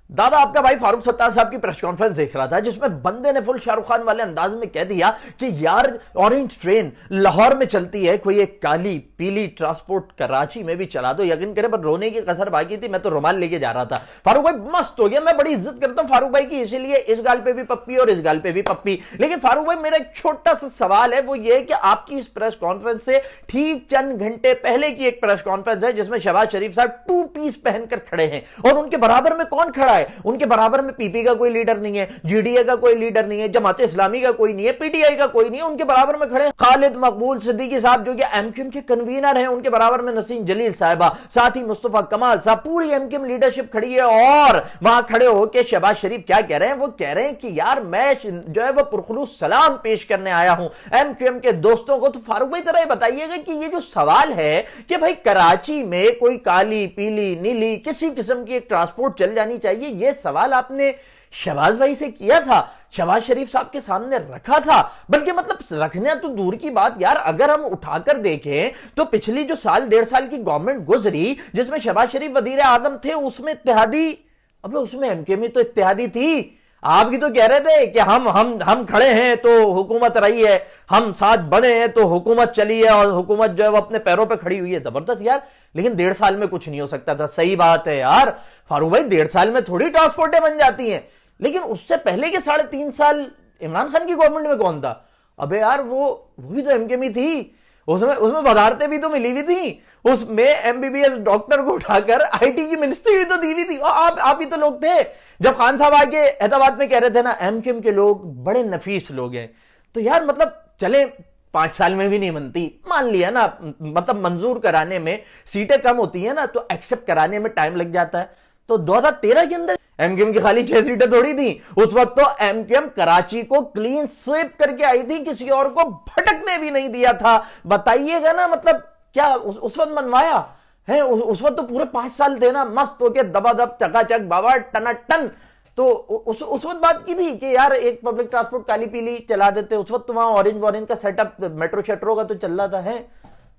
दादा आपका भाई फारूक सत्तार साहब की प्रेस कॉन्फ्रेंस देख रहा था जिसमें बंदे ने फुल शाहरुख खान वाले अंदाज में कह दिया कि यार ऑरेंज ट्रेन लाहौर में चलती है, कोई एक काली पीली ट्रांसपोर्ट कराची में भी चला दो। यकीन करें पर रोने की कसर बाकी थी, मैं तो रुमाल लेके जा रहा था। फारूक भाई मस्त हो गया, मैं बड़ी इज्जत करता हूं फारूक भाई की, इसीलिए इस गाल पे भी पप्पी और इस गाल पे भी पप्पी। लेकिन फारूक भाई मेरा एक छोटा सा सवाल है, वो ये कि आपकी इस प्रेस कॉन्फ्रेंस से ठीक चंद घंटे पहले की एक प्रेस कॉन्फ्रेंस है जिसमें शहबाज शरीफ साहब टू पीस पहनकर खड़े हैं और उनके बराबर में कौन खड़ा है? उनके बराबर में पीपी का कोई लीडर नहीं है, जीडीए का कोई लीडर नहीं है, जमात इस्लामी का कोई नहीं है, पीटीआई का कोई नहीं है। उनके बराबर में खड़े खालिद मकबूल सिद्दीकी साहब जो कि एमक्यूएम के कन्वीनर हैं, उनके बराबर में नसीम जलील साहिबा, साथ ही मुस्तफा कमाल साहब, पूरी एमक्यूएम लीडरशिप खड़ी है। और वहां खड़े होकर शहबाज शरीफ क्या कह रहे हैं? वो कह रहे हैं कि यार मैं जो है वो पुरखुलूस सलाम पेश करने आया हूं एमक्यूएम के दोस्तों को। तो फारूक भाई जरा बताइएगा कि ये जो सवाल है कि भाई कराची में कोई काली पीली नीली किसी किस्म की एक ट्रांसपोर्ट चल जानी चाहिए, ये सवाल आपने शहबाज भाई से किया था, शहबाज शरीफ साहब के सामने रखा था? बल्कि मतलब रखना तो दूर की बात यार, अगर हम उठाकर देखें तो पिछली जो साल डेढ़ साल की गवर्नमेंट गुजरी जिसमें शहबाज शरीफ वजीर आजम थे, उसमें इत्तेहादी, अबे उसमें एमक्यूएम तो इत्तेहादी थी। आप भी तो कह रहे थे कि हम खड़े हैं तो हुकूमत रही है, हम साथ बने हैं तो हुकूमत चली है और हुकूमत जो है वो अपने पैरों पे खड़ी हुई है। जबरदस्त यार, लेकिन डेढ़ साल में कुछ नहीं हो सकता था। सही बात है यार फारूक भाई, डेढ़ साल में थोड़ी ट्रांसपोर्टें बन जाती हैं। लेकिन उससे पहले के 3.5 साल इमरान खान की गवर्नमेंट में कौन था? अबे यार वो भी तो एमक्यूएम ही थी, उसमें उसमें वजारतें भी तो मिली हुई थी, उसमें एमबीबीएस डॉक्टर को उठाकर आईटी की मिनिस्ट्री भी तो दी हुई थी। आप ही तो लोग थे जब खान साहब आके हैदराबाद में कह रहे थे ना एमक्यूएम के लोग बड़े नफीस लोग हैं। तो यार मतलब चले 5 साल में भी नहीं बनती, मान लिया ना, मतलब मंजूर कराने में सीटें कम होती है ना तो एक्सेप्ट कराने में टाइम लग जाता है। तो 2013 के अंदर एमक्यूएम की खाली 6 सीटें थोड़ी थी, उस वक्त तो एमक्यूएम कराची को क्लीन स्वीप करके आई थी, किसी और को भटकने भी नहीं दिया था। बताइएगा ना, मतलब क्या उस वक्त मनवाया है? उस वक्त तो पूरे 5 साल थे ना, मस्त होके दबादब चकाचक बाबा टनाटन। तो उस वक्त बात की थी कि यार एक पब्लिक ट्रांसपोर्ट काली पीली चला देते। उस वक्त तो वहां ऑरेंज का सेटअप मेट्रो शेट्रो का तो चल रहा था, है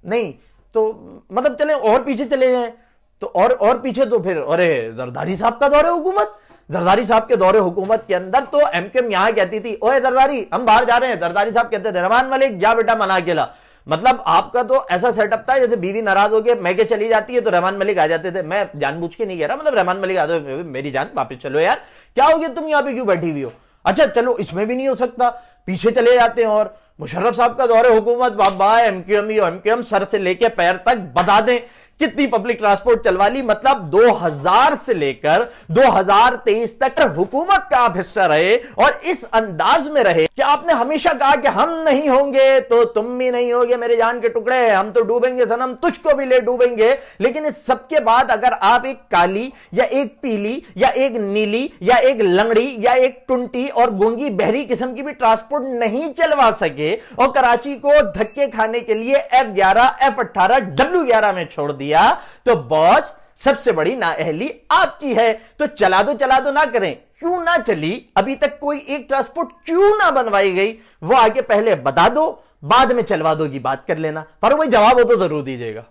नहीं? तो मतलब चले और पीछे चले जाए तो और पीछे तो फिर अरे जरदारी साहब का दौरे हुकूमत, जरदारी साहब के दौरे हुकूमत के अंदर तो एमक्यूएम यहां कहती थी ओए जरदारी हम बाहर जा रहे हैं, जरदारी साहब कहते थे रहमान मलिक जा बेटा मना अकेला। मतलब आपका तो ऐसा सेटअप था जैसे बीवी नाराज हो गए मैके चली जाती है तो रहमान मलिक आ जाते थे। मैं जानबूझ के नहीं कह रहा, मतलब रहमान मलिक आ जाओ मेरी जान वापस चलो यार, क्या हो गया तुम यहाँ पे क्यों बैठी हुई हो? अच्छा चलो इसमें भी नहीं हो सकता, पीछे चले जाते हैं और मुशर्रफ साहब का दौरे हुकूमत, बाबा एमक्यूएम सर से लेके पैर तक बता दें कितनी पब्लिक ट्रांसपोर्ट चलवा ली। मतलब 2000 से लेकर 2023 तक हुकूमत का आप हिस्सा रहे और इस अंदाज में रहे कि आपने हमेशा कहा कि हम नहीं होंगे तो तुम भी नहीं होगे मेरे जान के टुकड़े, हम तो डूबेंगे सनम तुझको भी ले डूबेंगे। लेकिन इस सबके बाद अगर आप एक काली या एक पीली या एक नीली या एक लंगड़ी या एक टुंटी और गूंगी बहरी किस्म की भी ट्रांसपोर्ट नहीं चलवा सके और कराची को धक्के खाने के लिए F11 F18 W11 में छोड़ दिया, तो बॉस सबसे बड़ी नाअहली आपकी है। तो चला दो ना करें, क्यों ना चली? अभी तक कोई एक ट्रांसपोर्ट क्यों ना बनवाई गई? वो आगे पहले बता दो, बाद में चलवा दो की बात कर लेना। फारूक भाई जवाब हो तो जरूर दीजिएगा।